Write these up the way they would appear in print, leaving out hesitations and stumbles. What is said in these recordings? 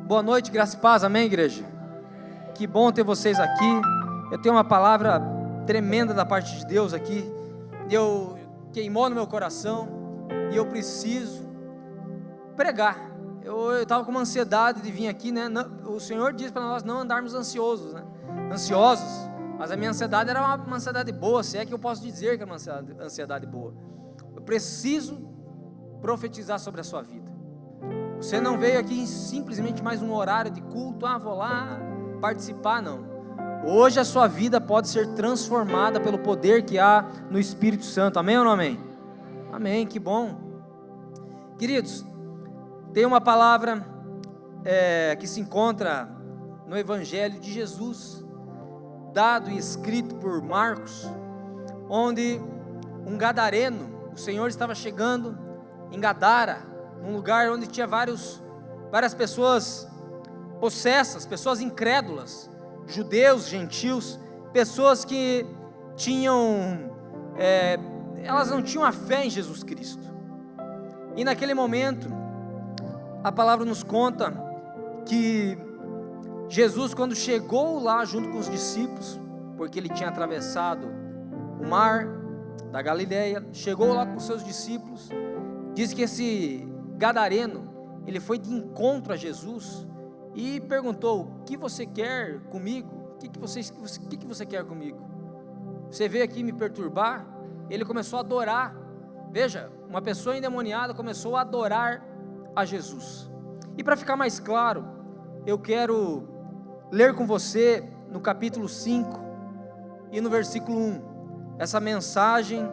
Boa noite, graça e paz, amém, igreja? Que bom ter vocês aqui. Eu tenho uma palavra tremenda da parte de Deus aqui. Queimou no meu coração e eu preciso pregar. Eu estava com uma ansiedade de vir aqui, né? O Senhor diz para nós não andarmos ansiosos, né? Mas a minha ansiedade era uma ansiedade boa, se é que eu posso dizer que é uma ansiedade boa. Eu preciso profetizar sobre a sua vida. Você não veio aqui em simplesmente mais um horário de culto, vou lá participar, não. Hoje a sua vida pode ser transformada pelo poder que há no Espírito Santo, amém ou não amém? Amém, que bom. Queridos, tem uma palavra que se encontra no Evangelho de Jesus, dado e escrito por Marcos, onde um gadareno, o Senhor estava chegando em Gadara, num lugar onde tinha várias pessoas possessas, pessoas incrédulas, judeus, gentios, pessoas que elas não tinham a fé em Jesus Cristo. E naquele momento, a palavra nos conta que Jesus, quando chegou lá junto com os discípulos, porque ele tinha atravessado o mar da Galileia, chegou lá com seus discípulos, diz que esse gadareno, ele foi de encontro a Jesus e perguntou: o que você quer comigo? O que você quer comigo? Você veio aqui me perturbar? Ele começou a adorar. Veja, uma pessoa endemoniada começou a adorar a Jesus. E para ficar mais claro, eu quero ler com você no capítulo 5 e no versículo 1, essa mensagem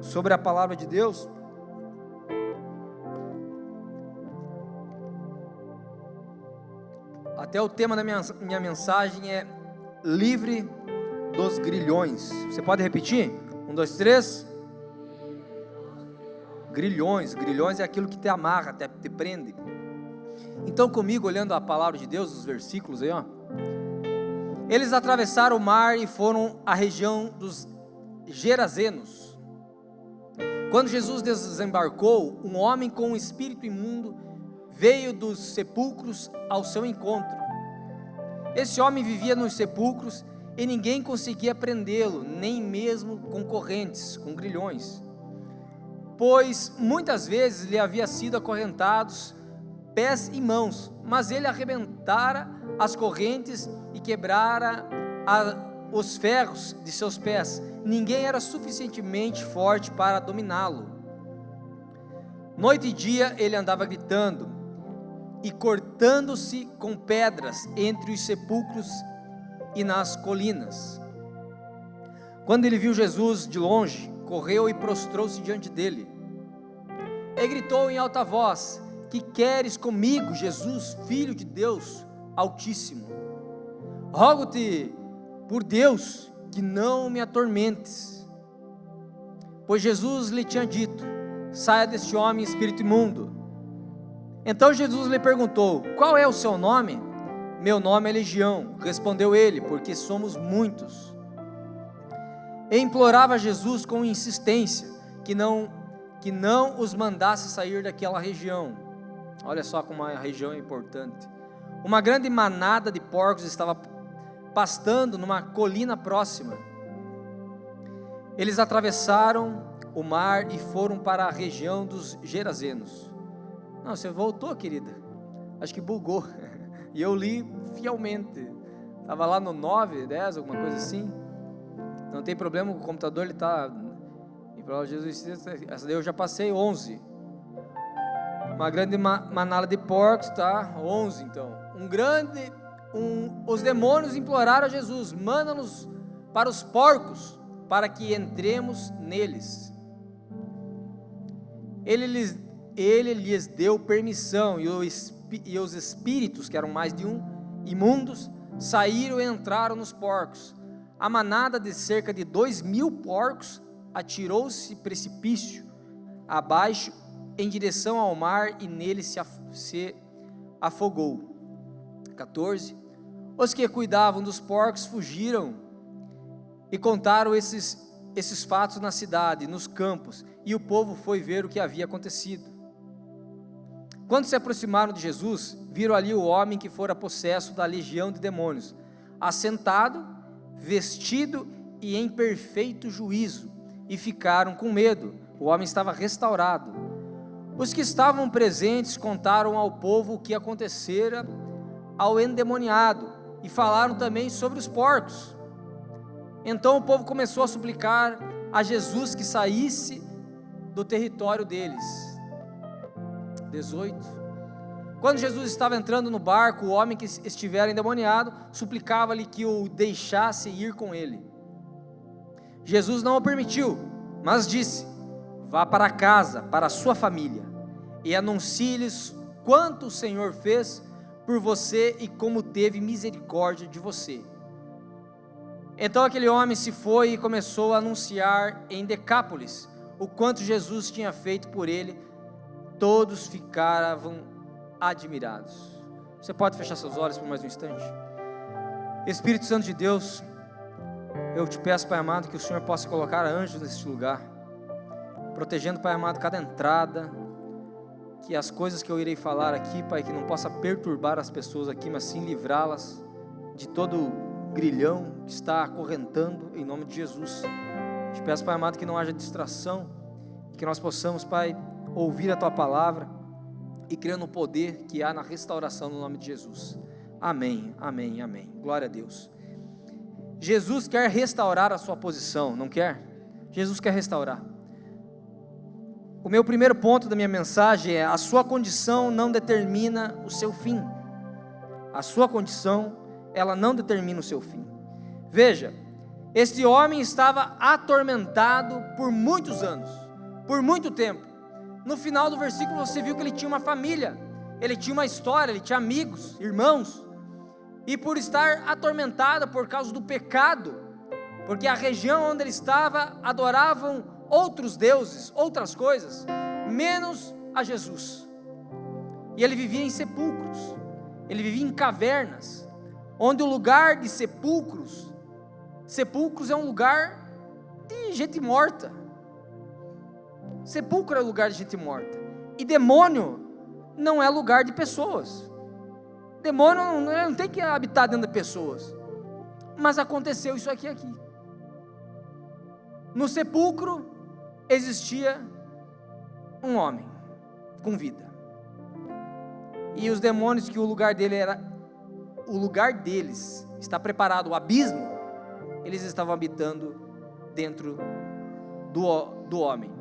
sobre a palavra de Deus. Até o tema da minha mensagem é livre dos grilhões. Você pode repetir? 1, 2, 3. Grilhões é aquilo que te amarra, te prende. Então comigo, olhando a palavra de Deus, os versículos aí, eles atravessaram o mar e foram à região dos Gerazenos. Quando Jesus desembarcou, um homem com um espírito imundo veio dos sepulcros ao seu encontro. Esse homem vivia nos sepulcros e ninguém conseguia prendê-lo, nem mesmo com correntes, com grilhões, pois muitas vezes lhe havia sido acorrentados pés e mãos, mas ele arrebentara as correntes e quebrara os ferros de seus pés. Ninguém era suficientemente forte para dominá-lo. Noite e dia ele andava gritando e cortando-se com pedras entre os sepulcros e nas colinas. Quando ele viu Jesus de longe, correu e prostrou-se diante dele. E gritou em alta voz: que queres comigo, Jesus, Filho de Deus Altíssimo? Rogo-te por Deus que não me atormentes. Pois Jesus lhe tinha dito: saia deste homem, espírito imundo. Então Jesus lhe perguntou: qual é o seu nome? Meu nome é Legião, respondeu ele, porque somos muitos. E implorava Jesus com insistência que não os mandasse sair daquela região. Olha só como a região é importante. Uma grande manada de porcos estava pastando numa colina próxima. Eles atravessaram o mar e foram para a região dos Gerazenos. Não, você voltou, querida. Acho que bugou. E eu li fielmente. Estava lá no 9, 10, alguma coisa assim. Não tem problema, o computador ele está. Em prova de Jesus, essa daí eu já passei 11. Uma grande manada de porcos, tá? 11 então. Os demônios imploraram a Jesus: manda-nos para os porcos, para que entremos neles. Ele lhes deu permissão, e os espíritos, que eram mais de um, imundos, saíram e entraram nos porcos. A manada de cerca de 2.000 porcos atirou-se precipício abaixo em direção ao mar e nele se afogou. 14. Os que cuidavam dos porcos fugiram e contaram esses fatos na cidade, nos campos, e o povo foi ver o que havia acontecido. Quando se aproximaram de Jesus, viram ali o homem que fora possesso da legião de demônios, assentado, vestido e em perfeito juízo, e ficaram com medo. O homem estava restaurado. Os que estavam presentes contaram ao povo o que acontecera ao endemoniado, e falaram também sobre os porcos. Então o povo começou a suplicar a Jesus que saísse do território deles. 18. Quando Jesus estava entrando no barco, o homem que estivera endemoniado suplicava-lhe que o deixasse ir com ele. Jesus não o permitiu, mas disse: vá para casa, para a sua família, e anuncie-lhes quanto o Senhor fez por você e como teve misericórdia de você. Então aquele homem se foi e começou a anunciar em Decápolis o quanto Jesus tinha feito por ele. Todos ficavam admirados. Você pode fechar seus olhos por mais um instante? Espírito Santo de Deus, eu te peço, Pai amado, que o Senhor possa colocar anjos nesse lugar, protegendo, Pai amado, cada entrada, que as coisas que eu irei falar aqui, Pai, que não possa perturbar as pessoas aqui, mas sim livrá-las de todo grilhão que está acorrentando, em nome de Jesus. Te peço, Pai amado, que não haja distração, que nós possamos, Pai, ouvir a Tua palavra e crer no poder que há na restauração no nome de Jesus. Amém, amém, amém. Glória a Deus. Jesus quer restaurar a sua posição, não quer? Jesus quer restaurar. O meu primeiro ponto da minha mensagem é: a sua condição não determina o seu fim. A sua condição, ela não determina o seu fim. Veja, este homem estava atormentado por muitos anos, por muito tempo. No final do versículo você viu que ele tinha uma família, ele tinha uma história, ele tinha amigos, irmãos, e por estar atormentado por causa do pecado, porque a região onde ele estava adoravam outros deuses, outras coisas, menos a Jesus, e ele vivia em sepulcros, ele vivia em cavernas, onde o lugar de sepulcros é um lugar de gente morta. Sepulcro é lugar de gente morta, e demônio não é lugar de pessoas. Demônio não tem que habitar dentro de pessoas. Mas aconteceu isso aqui. No sepulcro existia um homem com vida, e os demônios, que o lugar deles está preparado, o abismo, eles estavam habitando dentro do homem.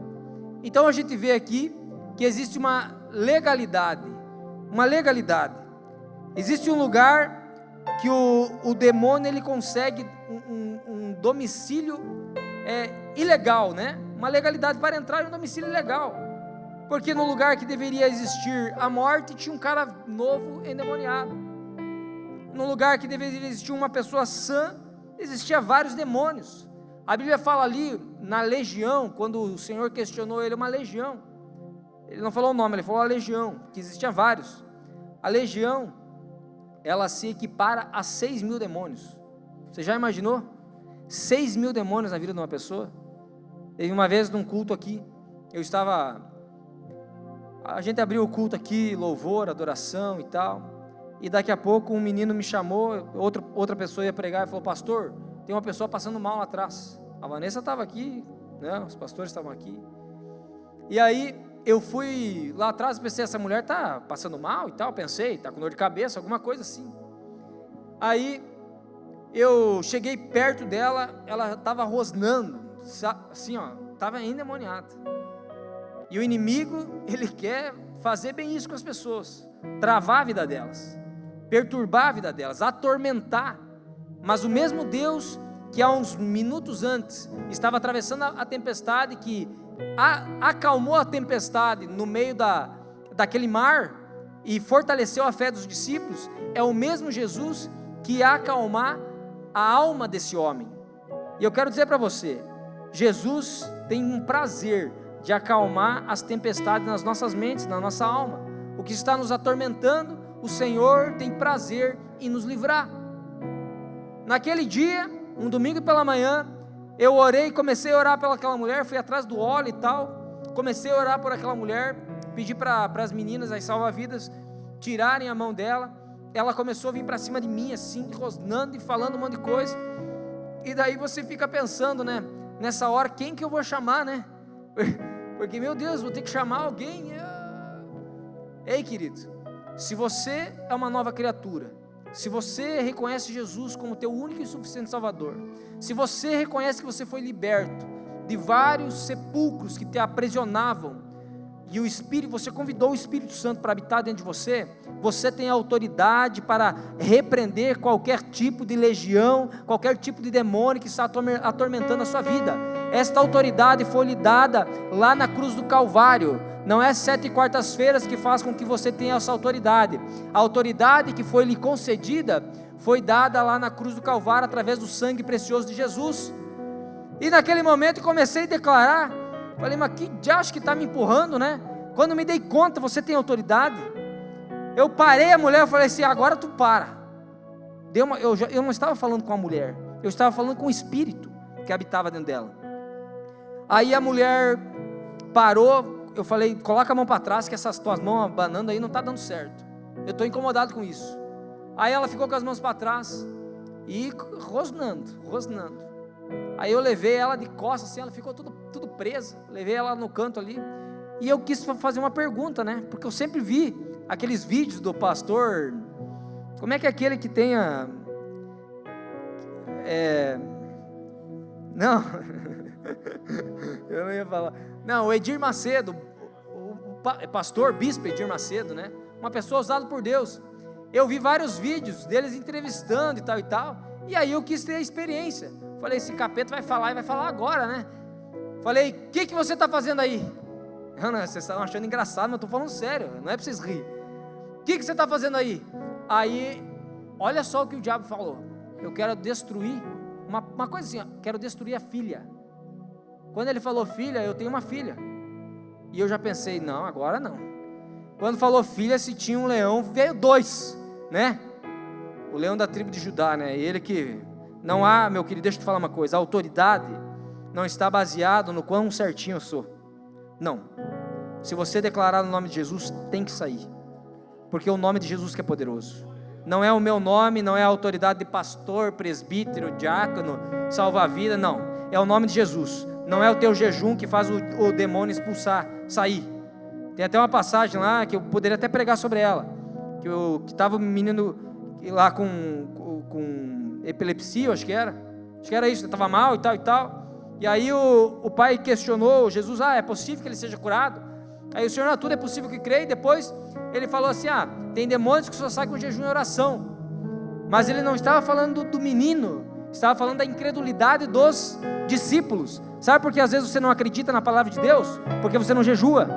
Então a gente vê aqui que existe uma legalidade, existe um lugar que o demônio ele consegue um domicílio ilegal, né? Uma legalidade para entrar em um domicílio ilegal, porque no lugar que deveria existir a morte, tinha um cara novo endemoniado. No lugar que deveria existir uma pessoa sã, existia vários demônios. A Bíblia fala ali na legião, quando o Senhor questionou ele, uma legião, ele não falou o nome, ele falou a legião, que existia vários. A legião, ela se equipara a 6.000 demônios. Você já imaginou? 6.000 demônios na vida de uma pessoa? Teve uma vez num culto aqui, a gente abriu o culto aqui, louvor, adoração e tal, e daqui a pouco um menino me chamou, outra pessoa ia pregar e falou: pastor, tem uma pessoa passando mal lá atrás. A Vanessa estava aqui, né? Os pastores estavam aqui. E aí eu fui lá atrás e pensei: essa mulher está passando mal e tal. Pensei, está com dor de cabeça, alguma coisa assim. Aí eu cheguei perto dela, ela estava rosnando, assim, ó, estava endemoniada. E o inimigo, ele quer fazer bem isso com as pessoas, travar a vida delas, perturbar a vida delas, atormentar. Mas o mesmo Deus que há uns minutos antes estava atravessando a tempestade, que acalmou a tempestade no meio daquele mar e fortaleceu a fé dos discípulos, é o mesmo Jesus que ia acalmar a alma desse homem. E eu quero dizer para você, Jesus tem um prazer de acalmar as tempestades nas nossas mentes, na nossa alma. O que está nos atormentando, o Senhor tem prazer em nos livrar. Naquele dia, um domingo pela manhã, eu orei, comecei a orar pelaquela mulher, fui atrás do óleo e tal, comecei a orar por aquela mulher, pedi para as meninas, as salva-vidas, tirarem a mão dela. Ela começou a vir para cima de mim, assim, rosnando e falando um monte de coisa. E daí você fica pensando, né? Nessa hora, quem que eu vou chamar, né? Porque, meu Deus, vou ter que chamar alguém. Ei, querido, se você é uma nova criatura, se você reconhece Jesus como teu único e suficiente Salvador, se você reconhece que você foi liberto de vários sepulcros que te aprisionavam, e o Espírito, você convidou o Espírito Santo para habitar dentro de você, você tem autoridade para repreender qualquer tipo de legião, qualquer tipo de demônio que está atormentando a sua vida. Esta autoridade foi lhe dada lá na cruz do Calvário. Não é 7 quartas-feiras que faz com que você tenha essa autoridade. A autoridade que foi lhe concedida foi dada lá na cruz do Calvário através do sangue precioso de Jesus. E naquele momento eu comecei a declarar, falei, mas que diacho que está me empurrando, né? Quando me dei conta, você tem autoridade. Eu parei a mulher, eu falei assim, agora tu para. Eu não estava falando com a mulher, eu estava falando com o Espírito que habitava dentro dela. Aí a mulher parou, eu falei, coloca a mão para trás, que essas tuas mãos abanando aí não está dando certo. Eu estou incomodado com isso. Aí ela ficou com as mãos para trás e rosnando. Aí eu levei ela de costas, assim, ela ficou tudo presa. Levei ela no canto ali. E eu quis fazer uma pergunta, né? Porque eu sempre vi aqueles vídeos do pastor. Como é que é aquele que tenha. Não, eu não ia falar. Não, o Edir Macedo, o pastor, bispo Edir Macedo, né? Uma pessoa usada por Deus. Eu vi vários vídeos deles entrevistando e tal e tal. E aí eu quis ter a experiência. Falei, esse capeta vai falar e vai falar agora, né? Falei, o que você está fazendo aí? Não, vocês estão achando engraçado, mas eu estou falando sério, não é para vocês rirem. O que você está fazendo aí? Aí, olha só o que o diabo falou. Eu quero destruir, uma coisa assim, quero destruir a filha. Quando ele falou filha, eu tenho uma filha. E eu já pensei, não, agora não. Quando falou filha, se tinha um leão, veio 2, né? O leão da tribo de Judá, né? Ele que... Não há, meu querido, deixa eu te falar uma coisa, a autoridade não está baseada no quão certinho eu sou. Não. Se você declarar no nome de Jesus, tem que sair. Porque é o nome de Jesus que é poderoso. Não é o meu nome, não é a autoridade de pastor, presbítero, diácono, salva-vida, não. É o nome de Jesus. Não é o teu jejum que faz o demônio expulsar, sair. Tem até uma passagem lá que eu poderia até pregar sobre ela. Que estava um menino lá com epilepsia, acho que era isso, estava mal e tal e tal. E aí o pai questionou Jesus, é possível que ele seja curado? Aí o Senhor, não, tudo é possível que crê. E depois ele falou assim, tem demônios que só saem com jejum e oração. Mas ele não estava falando do menino, estava falando da incredulidade dos discípulos. Sabe por que às vezes você não acredita na palavra de Deus? Porque você não jejua,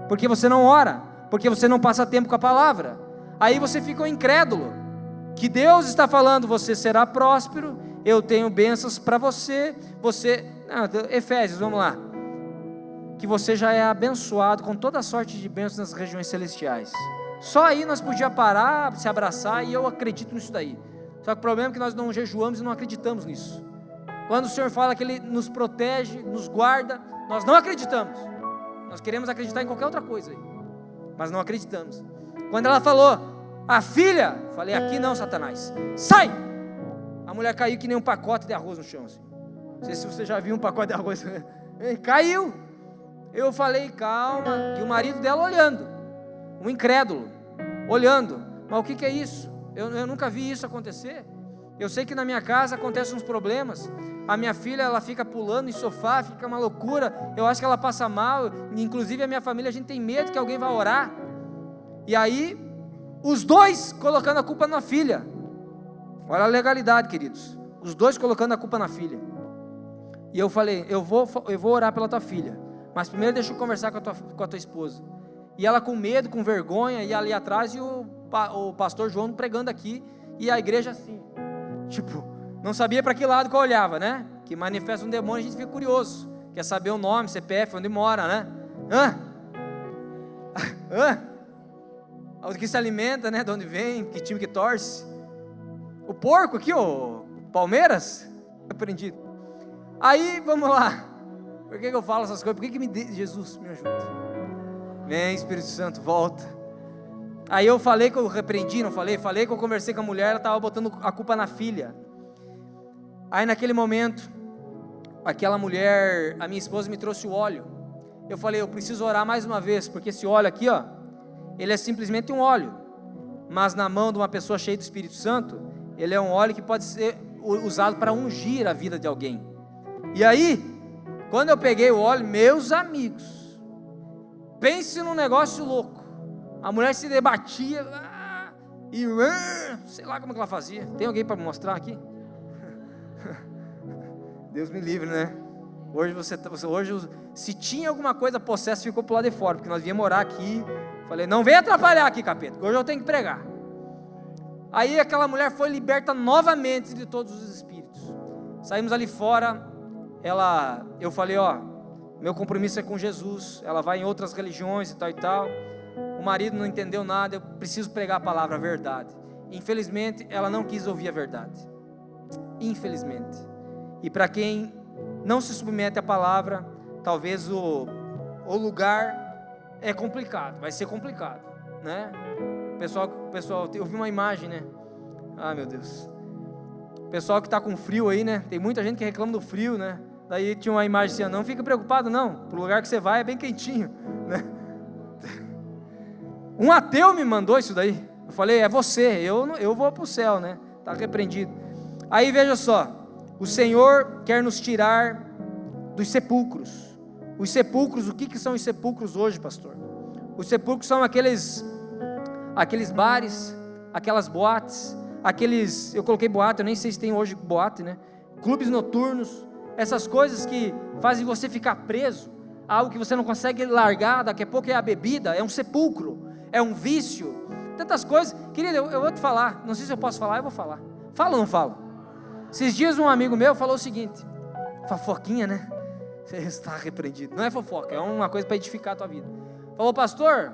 porque você não ora, porque você não passa tempo com a palavra. Aí você fica incrédulo, que Deus está falando, você será próspero, eu tenho bênçãos para você, Efésios, vamos lá, que você já é abençoado com toda sorte de bênçãos nas regiões celestiais. Só aí nós podíamos parar, se abraçar, e eu acredito nisso daí. Só que o problema é que nós não jejuamos e não acreditamos nisso. Quando o Senhor fala que Ele nos protege, nos guarda, nós não acreditamos. Nós queremos acreditar em qualquer outra coisa aí, mas não acreditamos. Quando ela falou, a filha, falei, aqui não, Satanás, sai! A mulher caiu que nem um pacote de arroz no chão, assim. Não sei se você já viu um pacote de arroz. Caiu. Eu falei, calma. E o marido dela olhando, um incrédulo, olhando. Mas o que é isso? Eu nunca vi isso acontecer. Eu sei que na minha casa acontecem uns problemas. A minha filha, ela fica pulando em sofá, fica uma loucura. Eu acho que ela passa mal. Inclusive a minha família, a gente tem medo que alguém vá orar. E aí, os 2 colocando a culpa na filha. Olha a legalidade, queridos. Os 2 colocando a culpa na filha. E eu falei, eu vou orar pela tua filha, mas primeiro deixa eu conversar com a tua esposa. E ela com medo, com vergonha, e ali atrás, e o pastor João pregando aqui, e a igreja assim, tipo, não sabia para que lado que eu olhava, né? Que manifesta um demônio, a gente fica curioso, quer saber o nome, CPF, onde mora, né? O que se alimenta, né? De onde vem, que time que torce. O porco aqui, o Palmeiras, aprendi. Aí, vamos lá. Por que eu falo essas coisas? Por que Jesus me ajuda? Vem, Espírito Santo, volta. Aí eu falei que eu repreendi, não falei? Falei que eu conversei com a mulher, ela estava botando a culpa na filha. Aí naquele momento, aquela mulher, a minha esposa me trouxe o óleo. Eu falei, eu preciso orar mais uma vez, porque esse óleo aqui, ó, ele é simplesmente um óleo. Mas na mão de uma pessoa cheia do Espírito Santo, ele é um óleo que pode ser usado para ungir a vida de alguém. E aí, quando eu peguei o óleo, meus amigos, pense num negócio louco. A mulher se debatia e sei lá como que ela fazia. Tem alguém para me mostrar aqui? Deus me livre, né? Hoje se tinha alguma coisa possessa, ficou pro lado de fora, porque nós viemos morar aqui. Falei, não vem atrapalhar aqui, capeta, que hoje eu tenho que pregar. Aí aquela mulher foi liberta novamente de todos os espíritos. Saímos ali fora. Eu falei, ó, meu compromisso é com Jesus. Ela vai em outras religiões e tal e tal. O marido não entendeu nada. Eu preciso pregar a palavra, a verdade. Infelizmente, ela não quis ouvir a verdade. Infelizmente. E para quem não se submete à palavra, talvez o lugar é complicado, vai ser complicado, né? Pessoal, eu vi uma imagem, né? Ah, meu Deus. Pessoal que está com frio aí, né? Tem muita gente que reclama do frio, né? Daí tinha uma imagem assim, não fica preocupado não, pro lugar que você vai é bem quentinho, né? Um ateu me mandou isso daí. Eu falei, é você, eu vou para o céu, né? Está repreendido. Aí veja só, o Senhor quer nos tirar dos sepulcros. Os sepulcros, o que são os sepulcros hoje, pastor? Os sepulcros são aqueles bares, aquelas boates, eu coloquei boate, eu nem sei se tem hoje boate, né? Clubes noturnos, essas coisas que fazem você ficar preso, algo que você não consegue largar, daqui a pouco é a bebida, é um sepulcro, é um vício, tantas coisas. Querido, eu vou te falar, não sei se eu posso falar, eu vou falar. Fala ou não falo? Esses dias um amigo meu falou o seguinte, fofoquinha, né? Você está repreendido. Não é fofoca, é uma coisa para edificar a tua vida. Falou, pastor,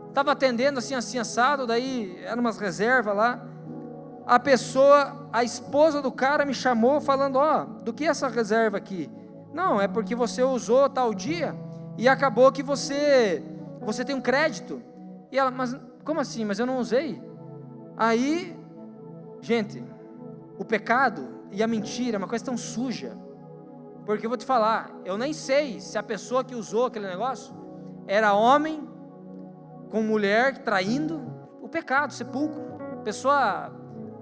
estava atendendo assim assado, daí eram umas reservas lá. A esposa do cara me chamou falando, do que é essa reserva aqui? Não, é porque você usou tal dia e acabou que você tem um crédito. E ela, mas como assim? Mas eu não usei. Aí, gente, o pecado e a mentira é uma coisa tão suja. Porque eu vou te falar, eu nem sei se a pessoa que usou aquele negócio era homem com mulher traindo, o pecado, sepulcro, pessoa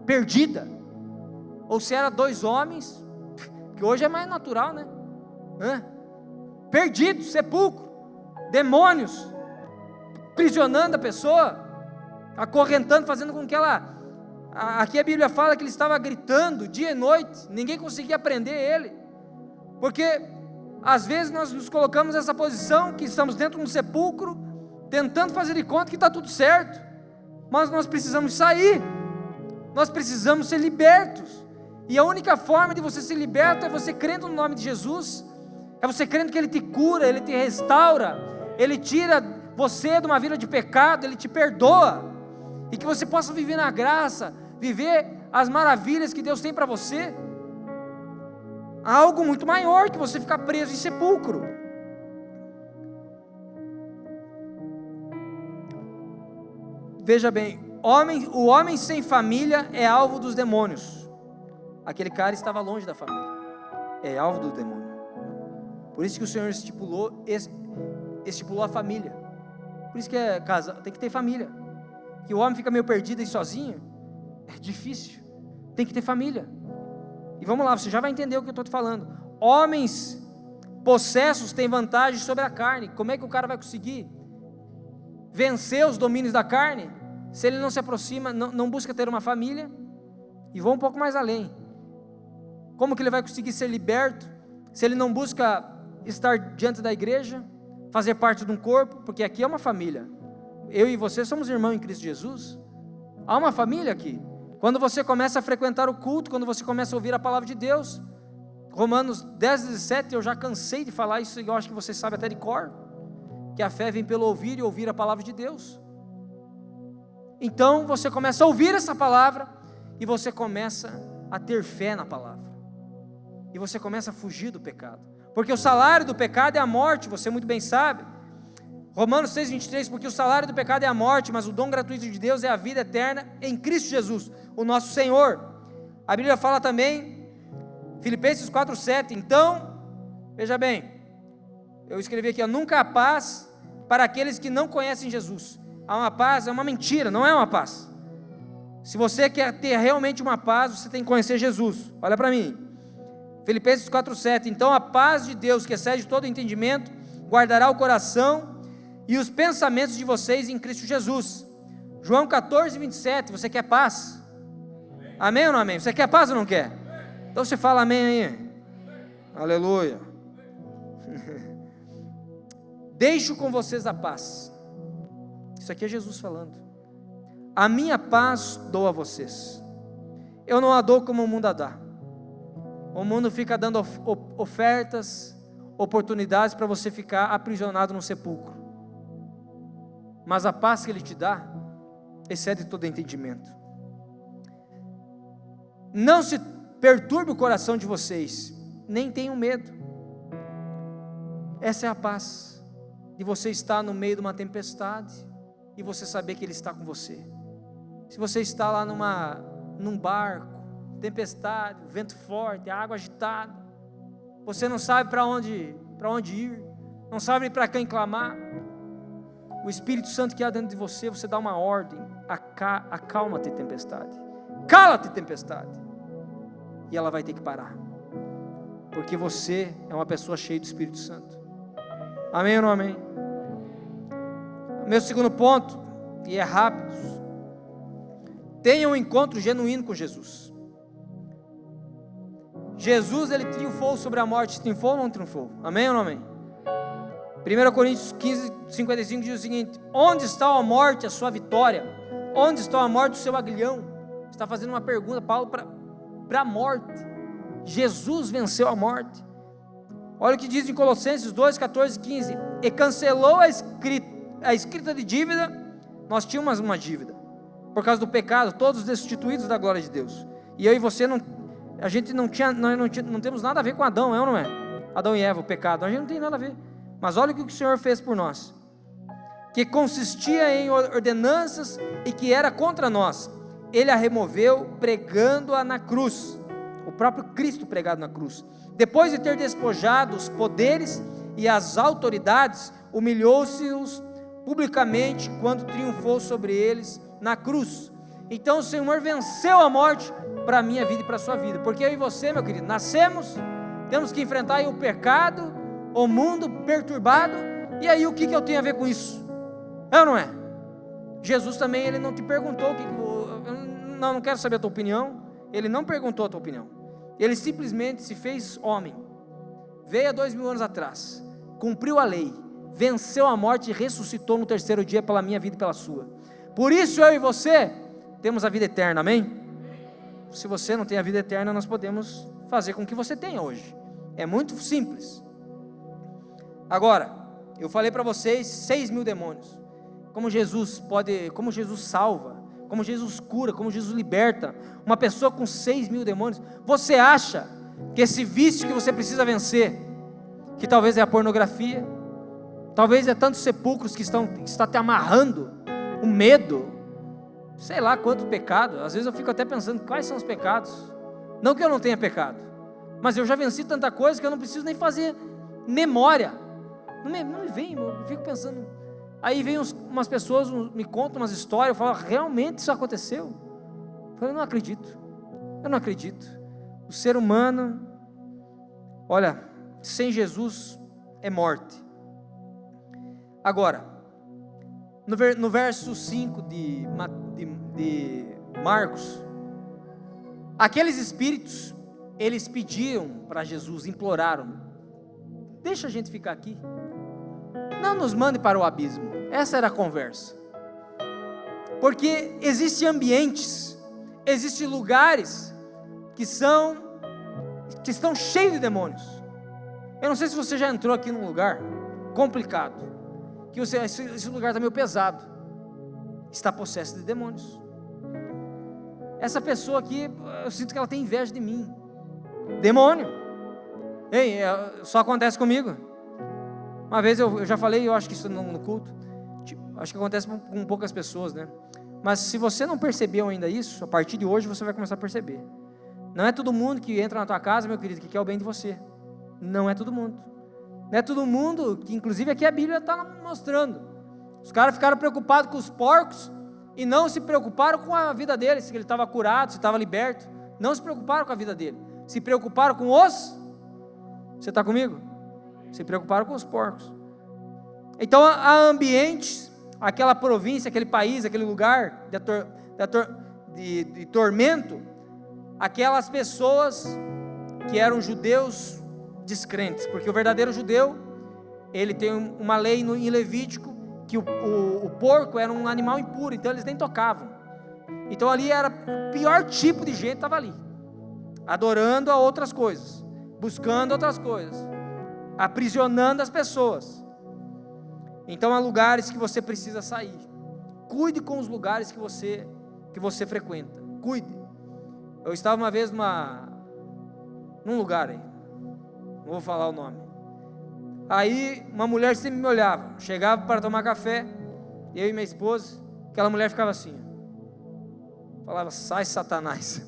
perdida, ou se era dois homens, que hoje é mais natural, né? Perdido, sepulcro, demônios, prisionando a pessoa, acorrentando, fazendo com que ela, aqui a Bíblia fala que ele estava gritando dia e noite, ninguém conseguia prender ele. Porque às vezes nós nos colocamos nessa posição que estamos dentro de um sepulcro, tentando fazer de conta que está tudo certo, mas nós precisamos sair, nós precisamos ser libertos, e a única forma de você ser liberto é você crendo no nome de Jesus, é você crendo que Ele te cura, Ele te restaura, Ele tira você de uma vida de pecado, Ele te perdoa, e que você possa viver na graça, viver as maravilhas que Deus tem para você. Há algo muito maior que você ficar preso em sepulcro. Veja bem, o homem sem família é alvo dos demônios. Aquele cara estava longe da família, é alvo do demônio. Por isso que o Senhor estipulou a família. Por isso que tem que ter família. Que o homem fica meio perdido e sozinho, é difícil. Tem que ter família. E vamos lá, você já vai entender o que eu estou te falando. Homens possessos têm vantagem sobre a carne. Como é que o cara vai conseguir vencer os domínios da carne se ele não se aproxima, não busca ter uma família? E vou um pouco mais além. Como que ele vai conseguir ser liberto se ele não busca estar diante da igreja, fazer parte de um corpo? Porque aqui é uma família. Eu e você somos irmãos em Cristo Jesus. Há uma família aqui. Quando você começa a frequentar o culto, quando você começa a ouvir a palavra de Deus, Romanos 10, 17, eu já cansei de falar isso, eu acho que você sabe até de cor, que a fé vem pelo ouvir e ouvir a palavra de Deus. Então você começa a ouvir essa palavra, e você começa a ter fé na palavra, e você começa a fugir do pecado, porque o salário do pecado é a morte, você muito bem sabe. Romanos 6,23, porque o salário do pecado é a morte, mas o dom gratuito de Deus é a vida eterna em Cristo Jesus, o nosso Senhor. A Bíblia fala também, Filipenses 4,7, então, veja bem, eu escrevi aqui, nunca há paz para aqueles que não conhecem Jesus. Há uma paz, é uma mentira, não é uma paz. Se você quer ter realmente uma paz, você tem que conhecer Jesus. Olha para mim, Filipenses 4,7, então a paz de Deus, que excede todo entendimento, guardará o coração e os pensamentos de vocês em Cristo Jesus. João 14,27, você quer paz? Amém ou não amém? Você quer paz ou não quer? Então você fala amém aí. Aleluia. Deixo com vocês a paz. Isso aqui é Jesus falando. A minha paz dou a vocês. Eu não a dou como o mundo a dá. O mundo fica dando ofertas, oportunidades para você ficar aprisionado no sepulcro. Mas a paz que Ele te dá excede todo entendimento. Não se perturbe o coração de vocês, nem tenham medo. Essa é a paz de você estar no meio de uma tempestade e você saber que Ele está com você. Se você está lá num barco, tempestade, vento forte, água agitada, você não sabe para onde ir, não sabe para quem clamar, o Espírito Santo que há dentro de você, você dá uma ordem, acalma-te tempestade, cala-te tempestade, e ela vai ter que parar, porque você é uma pessoa cheia do Espírito Santo. Amém ou não amém? Meu segundo ponto, e é rápido, tenha um encontro genuíno com Jesus. Jesus, Ele triunfou sobre a morte, triunfou ou não triunfou? Amém ou não amém? 1 Coríntios 15:55 diz o seguinte, onde está a morte, a sua vitória? Onde está a morte, o seu aguilhão? Está fazendo uma pergunta, Paulo, para a morte. Jesus venceu a morte. Olha o que diz em Colossenses 2:14-15, e cancelou a escrita de dívida. Nós tínhamos uma dívida, por causa do pecado, todos destituídos da glória de Deus, e eu e você a gente não temos nada a ver com Adão, é ou não é? Adão e Eva, o pecado, a gente não tem nada a ver, mas olha o que o Senhor fez por nós, que consistia em ordenanças e que era contra nós, Ele a removeu pregando-a na cruz, o próprio Cristo pregado na cruz, depois de ter despojado os poderes e as autoridades, humilhou-se-os publicamente quando triunfou sobre eles na cruz. Então o Senhor venceu a morte para a minha vida e para a sua vida, porque eu e você, meu querido, nascemos, temos que enfrentar aí o pecado, o mundo perturbado, e aí o que eu tenho a ver com isso? É ou não é? Jesus também, Ele não te perguntou não quero saber a tua opinião, Ele não perguntou a tua opinião, Ele simplesmente se fez homem, veio há 2000 anos atrás, cumpriu a lei, venceu a morte e ressuscitou no terceiro dia pela minha vida e pela sua. Por isso eu e você temos a vida eterna, amém? Se você não tem a vida eterna, nós podemos fazer com que você tenha hoje, é muito simples. Agora, eu falei para vocês 6.000 demônios, como Jesus salva, como Jesus cura, como Jesus liberta, uma pessoa com 6.000 demônios. Você acha que esse vício que você precisa vencer, que talvez é a pornografia, talvez é tantos sepulcros que está te amarrando, o medo, sei lá quanto pecado, às vezes eu fico até pensando, quais são os pecados? Não que eu não tenha pecado, mas eu já venci tanta coisa que eu não preciso nem fazer memória, não me vem, eu fico pensando, aí vem umas pessoas, me contam umas histórias, eu falo, realmente isso aconteceu? Eu falo, eu não acredito, o ser humano, olha, sem Jesus é morte. Agora, no verso 5 de Marcos, aqueles espíritos, eles pediram para Jesus, imploraram, deixa a gente ficar aqui, não nos mande para o abismo. Essa era a conversa, porque existem ambientes, existem lugares que estão cheios de demônios. Eu não sei se você já entrou aqui num lugar complicado, que esse lugar está meio pesado, está possesso de demônios. Essa pessoa aqui, eu sinto que ela tem inveja de mim. Demônio. Ei, só acontece comigo. Uma vez eu já falei, eu acho que isso no culto, acho que acontece com poucas pessoas, né? Mas se você não percebeu ainda isso, a partir de hoje você vai começar a perceber. Não é todo mundo que entra na tua casa, meu querido, que quer o bem de você. Não é todo mundo. Não é todo mundo, que inclusive aqui a Bíblia está mostrando. Os caras ficaram preocupados com os porcos e não se preocuparam com a vida dele, se ele estava curado, se estava liberto. Não se preocuparam com a vida dele. Se preocuparam com os... Você está comigo? Se preocuparam com os porcos. Então há ambientes, aquela província, aquele país, aquele lugar de tormento, aquelas pessoas que eram judeus descrentes, porque o verdadeiro judeu, ele tem uma lei em Levítico, que o porco era um animal impuro, então eles nem tocavam. Então ali era o pior tipo de gente, estava ali, adorando a outras coisas, buscando outras coisas, aprisionando as pessoas. Então há lugares que você precisa sair. Cuide com os lugares que você frequenta. Cuide. Eu estava uma vez num lugar aí, não vou falar o nome. Aí uma mulher sempre me olhava, chegava para tomar café, eu e minha esposa, aquela mulher ficava assim, falava, sai Satanás,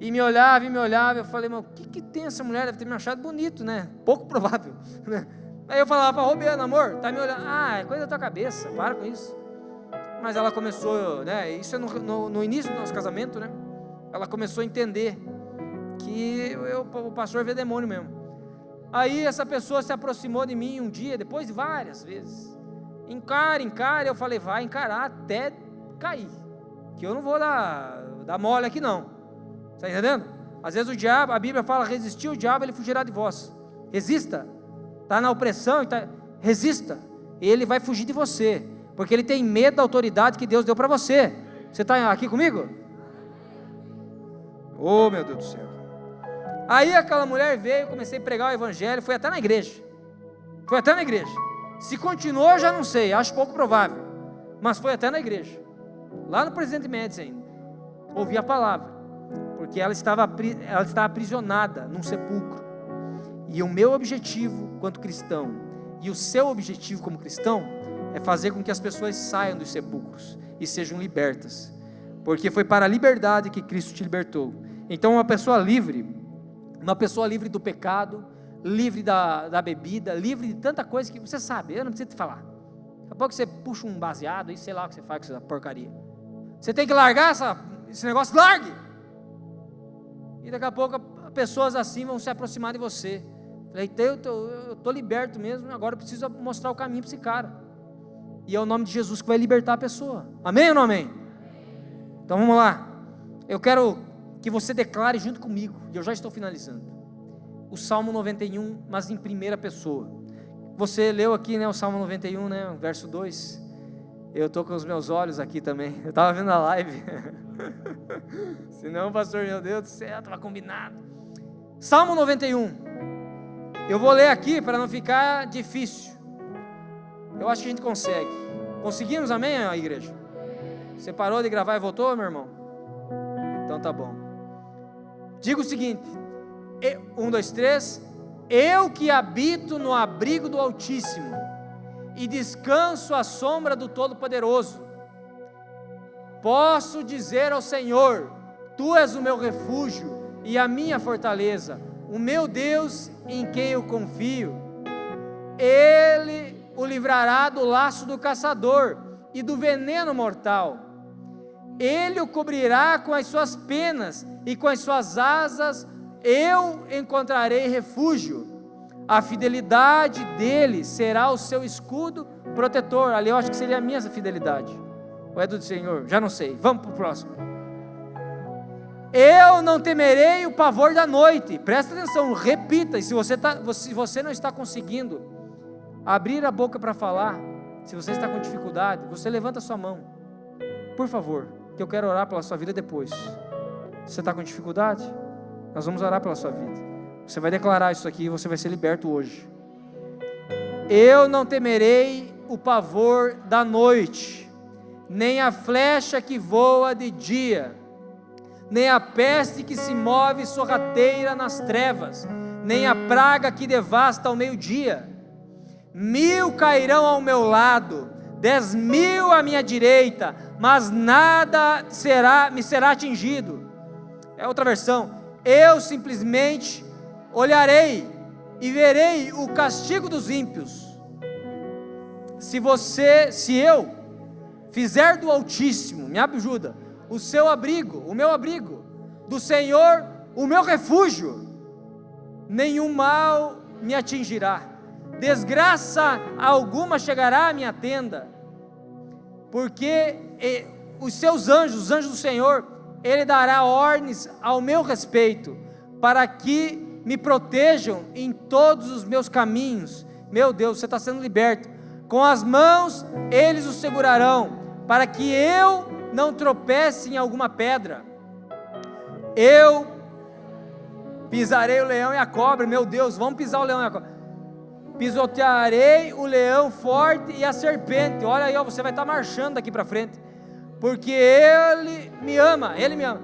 e me olhava, eu falei, mas o que tem essa mulher? Deve ter me achado bonito, né? Pouco provável, né? Aí eu falava para Robiano, amor, tá me olhando, é coisa da tua cabeça, para com isso. Mas ela começou, né? Isso é no início do nosso casamento, né? Ela começou a entender que o pastor vê demônio mesmo. Aí essa pessoa se aproximou de mim um dia, depois de várias vezes. Encara, eu falei, vai encarar até cair, que eu não vou dar mole aqui não. Está entendendo? Às vezes o diabo, a Bíblia fala, resistir o diabo, ele fugirá de vós. Resista. Está na opressão, resista. Ele vai fugir de você, porque ele tem medo da autoridade que Deus deu para você. Você está aqui comigo? Oh, meu Deus do céu. Aí aquela mulher veio, comecei a pregar o evangelho, foi até na igreja. Se continuou, eu já não sei, acho pouco provável, mas foi até na igreja, lá no Presidente Médici ainda. Ouvi a palavra, porque ela estava aprisionada num sepulcro. E o meu objetivo quanto cristão, e o seu objetivo como cristão, é fazer com que as pessoas saiam dos sepulcros e sejam libertas, porque foi para a liberdade que Cristo te libertou. Então uma pessoa livre do pecado, livre da bebida, livre de tanta coisa que você sabe, eu não preciso te falar. Daqui a pouco você puxa um baseado e sei lá o que você faz com essa porcaria. Você tem que largar esse negócio, largue! E daqui a pouco pessoas assim vão se aproximar de você. Falei, eu estou liberto mesmo, agora eu preciso mostrar o caminho para esse cara. E é o nome de Jesus que vai libertar a pessoa. Amém ou não amém? Então vamos lá. Eu quero que você declare junto comigo, e eu já estou finalizando, o Salmo 91, mas em primeira pessoa. Você leu aqui, né, o Salmo 91, né, o verso 2. Eu estou com os meus olhos aqui também. Eu estava vendo a live. Senão, pastor, meu Deus do céu, estava combinado. Salmo 91. Eu vou ler aqui para não ficar difícil. Eu acho que a gente consegue. Conseguimos, amém, a igreja? Você parou de gravar e voltou, meu irmão? Então tá bom. Diga o seguinte: 1, 2, 3. Eu que habito no abrigo do Altíssimo e descanso à sombra do Todo-Poderoso, posso dizer ao Senhor: Tu és o meu refúgio e a minha fortaleza, o meu Deus em quem eu confio. Ele o livrará do laço do caçador e do veneno mortal. Ele o cobrirá com as suas penas e com as suas asas eu encontrarei refúgio. A fidelidade dele será o seu escudo protetor. Ali eu acho que seria a minha fidelidade, ou é do Senhor? Já não sei, vamos para o próximo. Eu não temerei o pavor da noite. Presta atenção, repita. E se você não está conseguindo abrir a boca para falar, se você está com dificuldade, você levanta a sua mão, por favor, que eu quero orar pela sua vida depois. Você está com dificuldade? Nós vamos orar pela sua vida. Você vai declarar isso aqui e você vai ser liberto hoje. Eu não temerei o pavor da noite, nem a flecha que voa de dia, nem a peste que se move sorrateira nas trevas, nem a praga que devasta ao meio-dia. 1000 cairão ao meu lado, 10.000 à minha direita, mas nada me será atingido. É outra versão. Eu simplesmente olharei e verei o castigo dos ímpios. Se eu fizer do Altíssimo, me ajuda, o seu abrigo, o meu abrigo, do Senhor, o meu refúgio, nenhum mal me atingirá, desgraça alguma chegará à minha tenda, porque os seus anjos, os anjos do Senhor, Ele dará ordens ao meu respeito, para que me protejam em todos os meus caminhos. Meu Deus, você está sendo liberto. Com as mãos eles o segurarão, para que eu não tropece em alguma pedra. Eu pisarei o leão e a cobra. Meu Deus, vamos pisar o leão e a cobra. Pisotearei o leão forte e a serpente. Olha aí, ó, você vai estar marchando daqui para frente, porque Ele me ama, Ele me ama.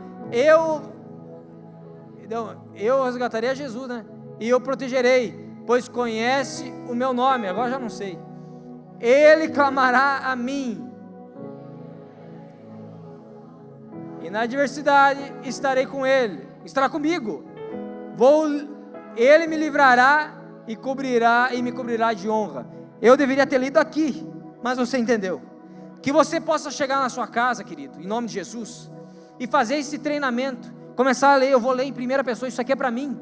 Eu resgatarei a Jesus, né? E eu protegerei, pois conhece o meu nome. Agora já não sei. Ele clamará a mim, e na adversidade estarei com Ele, estará comigo. Ele me livrará e me cobrirá de honra. Eu deveria ter lido aqui, mas você entendeu. Que você possa chegar na sua casa, querido, em nome de Jesus, e fazer esse treinamento, começar a ler. Eu vou ler em primeira pessoa, isso aqui é para mim,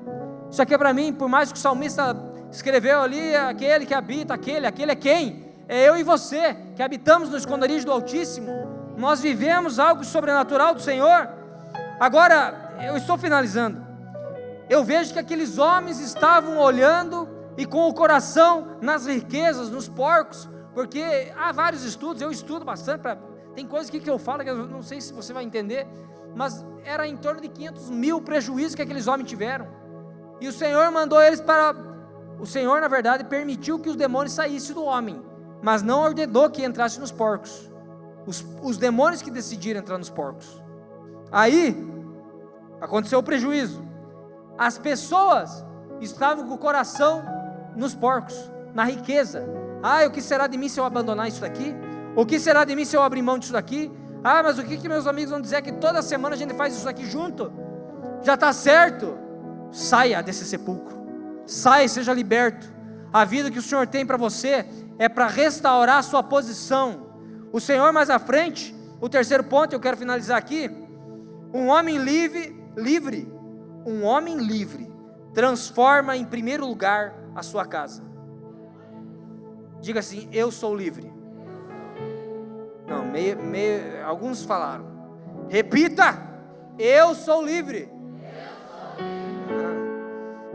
isso aqui é para mim. Por mais que o salmista escreveu ali, aquele que habita, aquele é quem? É eu e você, que habitamos no esconderijo do Altíssimo. Nós vivemos algo sobrenatural do Senhor. Agora, eu estou finalizando. Eu vejo que aqueles homens estavam olhando e com o coração nas riquezas, nos porcos, porque há vários estudos, eu estudo bastante, tem coisas aqui que eu falo que eu não sei se você vai entender, mas era em torno de 500 mil prejuízos que aqueles homens tiveram, e o Senhor mandou eles o Senhor na verdade permitiu que os demônios saíssem do homem, mas não ordenou que entrasse nos porcos. Os demônios que decidiram entrar nos porcos. Aí aconteceu o prejuízo. As pessoas estavam com o coração nos porcos, na riqueza. O que será de mim se eu abandonar isso daqui? O que será de mim se eu abrir mão disso daqui? Mas o que meus amigos vão dizer que toda semana a gente faz isso aqui junto? Já está certo. Saia desse sepulcro, saia e seja liberto. A vida que o Senhor tem para você é para restaurar a sua posição. O Senhor mais à frente, o terceiro ponto, eu quero finalizar aqui. Um homem livre, um homem livre transforma em primeiro lugar a sua casa. Diga assim: eu sou livre. Não, alguns falaram. Repita: eu sou livre.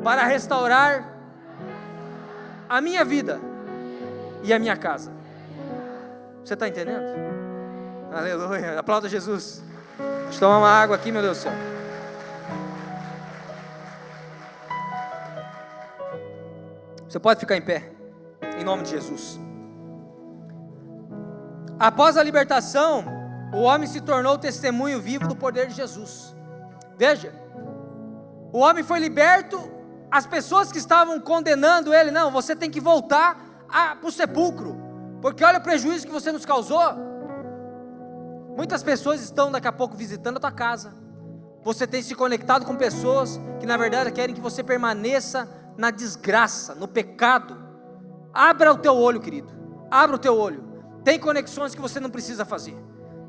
Para restaurar a minha vida e a minha casa. Você está entendendo? Aleluia, aplauda Jesus. Deixa eu tomar uma água aqui, meu Deus do céu. Você pode ficar em pé, em nome de Jesus. Após a libertação, o homem se tornou testemunho vivo do poder de Jesus. Veja, o homem foi liberto, as pessoas que estavam condenando ele, não, você tem que voltar para o sepulcro, porque olha o prejuízo que você nos causou. Muitas pessoas estão daqui a pouco visitando a tua casa. Você tem se conectado com pessoas que na verdade querem que você permaneça na desgraça, no pecado. Abra o teu olho, querido, abra o teu olho. Tem conexões que você não precisa fazer.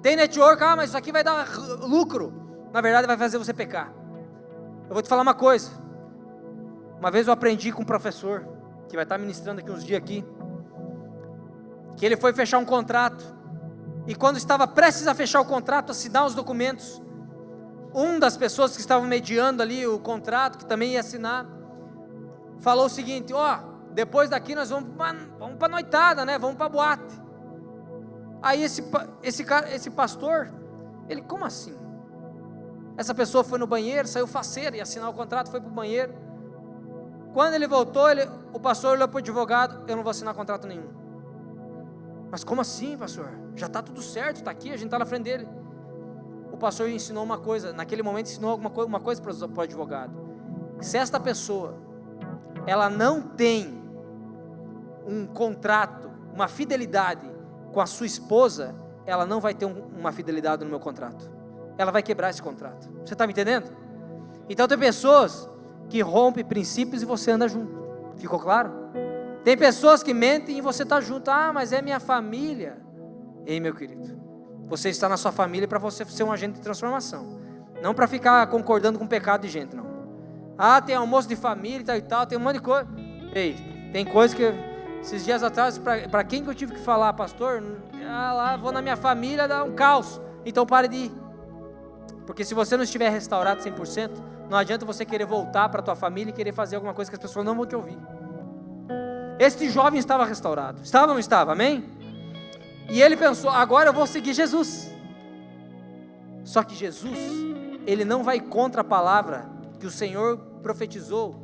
Tem network, mas isso aqui vai dar lucro. Na verdade vai fazer você pecar. Eu vou te falar uma coisa. Uma vez eu aprendi com um professor, que vai estar ministrando aqui uns dias aqui, que ele foi fechar um contrato, e quando estava prestes a fechar o contrato, assinar os documentos, um das pessoas que estavam mediando ali o contrato, que também ia assinar, falou o seguinte: depois daqui nós vamos para noitada, né? Vamos para boate. Aí esse pastor, ele, como assim? Essa pessoa foi no banheiro, saiu faceiro, ia assinar o contrato, foi para o banheiro. Quando ele voltou, o pastor olhou para o advogado: eu não vou assinar contrato nenhum. Mas como assim, pastor? Já está tudo certo, está aqui, a gente está na frente dele. O pastor ensinou uma coisa, naquele momento ensinou uma coisa para o advogado: se esta pessoa, ela não tem um contrato, uma fidelidade com a sua esposa, ela não vai ter uma fidelidade no meu contrato. Ela vai quebrar esse contrato. Você está me entendendo? Então tem pessoas que rompem princípios e você anda junto. Ficou claro? Tem pessoas que mentem e você está junto. Ah, mas é minha família. Ei, meu querido, você está na sua família para você ser um agente de transformação, não para ficar concordando com o pecado de gente, não. Ah, tem almoço de família e tal e tal, tem um monte de coisa. Ei, tem coisa que esses dias atrás, para quem que eu tive que falar, pastor? Ah, lá vou na minha família, dá um caos. Então pare de ir. Porque se você não estiver restaurado 100%, não adianta você querer voltar para a tua família e querer fazer alguma coisa que as pessoas não vão te ouvir. Este jovem estava restaurado. Estava ou não estava? Amém? E ele pensou, agora eu vou seguir Jesus. Só que Jesus, ele não vai contra a palavra que o Senhor profetizou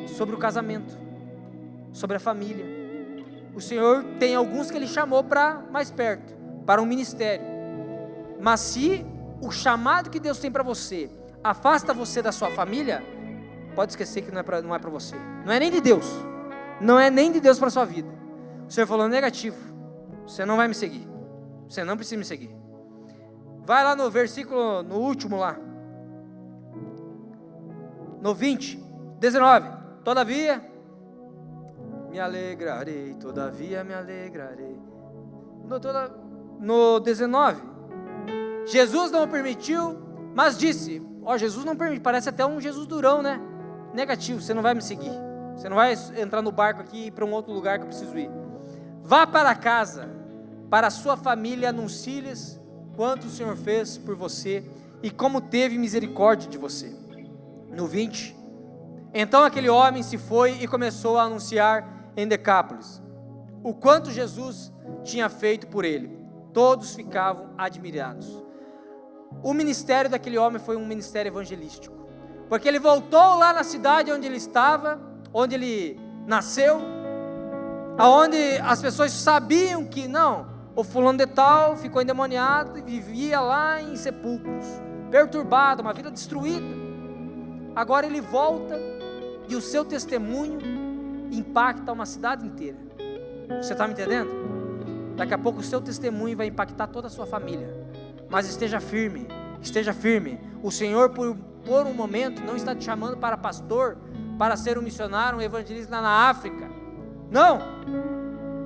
sobre o casamento, sobre a família. O Senhor tem alguns que ele chamou para mais perto, para um ministério. Mas se o chamado que Deus tem para você afasta você da sua família, pode esquecer que não é para você. Não é nem de Deus. Não é nem de Deus para a sua vida. O Senhor falou negativo. Você não vai me seguir. Você não precisa me seguir. Vai lá no versículo, no último lá. No 20, 19. Todavia me alegrarei, todavia me alegrarei. No 19. Jesus não permitiu, mas disse. Jesus não permite, parece até um Jesus durão, né? Negativo, você não vai me seguir. Você não vai entrar no barco aqui e ir para um outro lugar que eu preciso ir. Vá para casa, para a sua família, anuncie-lhes quanto o Senhor fez por você e como teve misericórdia de você. No 20. Então aquele homem se foi e começou a anunciar em Decápolis o quanto Jesus tinha feito por ele. Todos ficavam admirados. O ministério daquele homem foi um ministério evangelístico, porque ele voltou lá na cidade onde ele estava, onde ele nasceu, aonde as pessoas sabiam que não, o fulano de tal ficou endemoniado e vivia lá em sepulcros, perturbado, uma vida destruída. Agora ele volta e o seu testemunho impacta uma cidade inteira. Você está me entendendo? Daqui a pouco o seu testemunho vai impactar toda a sua família. Mas esteja firme, esteja firme. O Senhor por um momento não está te chamando para pastor, para ser um missionário, um evangelista lá na África. Não.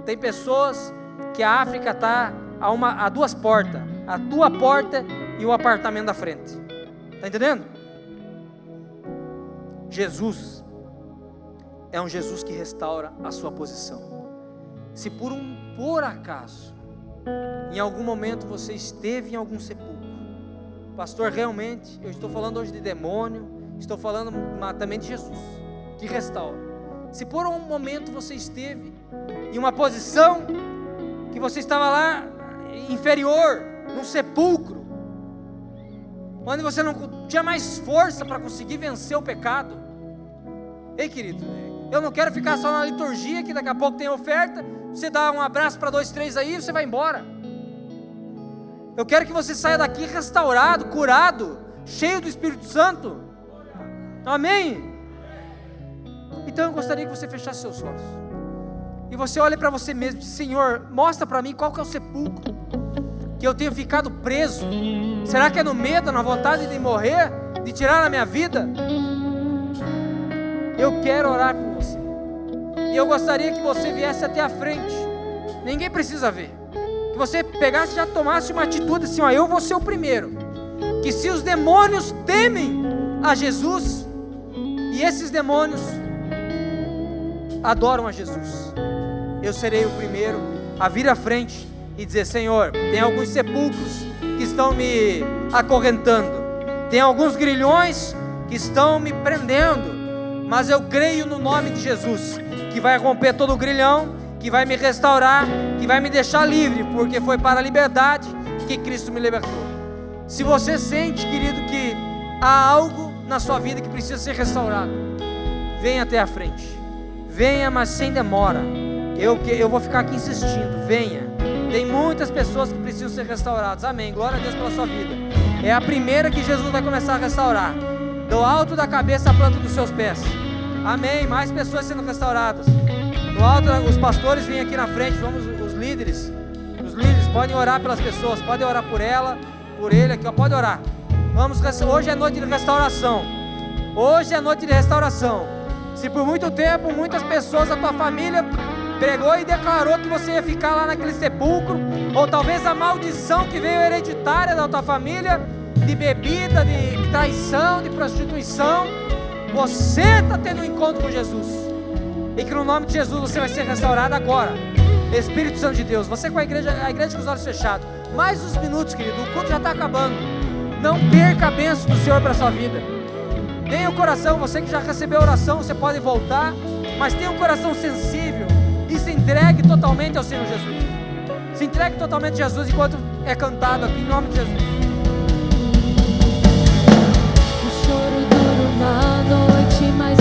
Tem pessoas que a África está a duas portas, a tua porta e o apartamento da frente. Está entendendo? Jesus é um Jesus que restaura a sua posição. Se por acaso em algum momento você esteve em algum sepulcro, pastor, realmente eu estou falando hoje de demônio, estou falando também de Jesus que restaura. Se por um momento você esteve em uma posição que você estava lá inferior, num sepulcro, onde você não tinha mais força para conseguir vencer o pecado. Ei, querido, eu não quero ficar só na liturgia, que daqui a pouco tem oferta, você dá um abraço para 2, 3 aí e você vai embora. Eu quero que você saia daqui restaurado, curado, cheio do Espírito Santo. Amém? Então eu gostaria que você fechasse seus olhos e você olhe para você mesmo e diz: Senhor, mostra para mim qual que é o sepulcro que eu tenho ficado preso. Será que é no medo, na vontade de morrer, de tirar a minha vida? Eu quero orar por você, e eu gostaria que você viesse até a frente. Ninguém precisa ver, que você pegasse e já tomasse uma atitude assim: ó, eu vou ser o primeiro, que se os demônios temem a Jesus, e esses demônios adoram a Jesus, eu serei o primeiro a vir à frente e dizer: Senhor, tem alguns sepulcros que estão me acorrentando, tem alguns grilhões que estão me prendendo, mas eu creio no nome de Jesus, que vai romper todo o grilhão, que vai me restaurar, que vai me deixar livre, porque foi para a liberdade que Cristo me libertou. Se você sente, querido, que há algo na sua vida que precisa ser restaurado, venha até a frente, venha, mas sem demora. Eu vou ficar aqui insistindo, venha. Tem muitas pessoas que precisam ser restauradas. Amém, glória a Deus pela sua vida. É a primeira que Jesus vai começar a restaurar, do alto da cabeça à planta dos seus pés. Amém, mais pessoas sendo restauradas. No alto, os pastores vêm aqui na frente, vamos, os líderes podem orar pelas pessoas, podem orar por ela, por ele aqui, ó, pode orar. Hoje é noite de restauração. Hoje é noite de restauração. Se por muito tempo, muitas pessoas da tua família pregou e declarou que você ia ficar lá naquele sepulcro, ou talvez a maldição que veio hereditária da tua família, de bebida, de traição, de prostituição, você está tendo um encontro com Jesus, e que no nome de Jesus você vai ser restaurado agora. Espírito Santo de Deus, você com a igreja com os olhos fechados, mais uns minutos, querido, o culto já está acabando. Não perca a bênção do Senhor para a sua vida. Tenha o coração, você que já recebeu a oração, você pode voltar, mas tenha um coração sensível e se entregue totalmente ao Senhor Jesus. Se entregue totalmente a Jesus enquanto é cantado aqui, em nome de Jesus. O choro dura uma noite, mas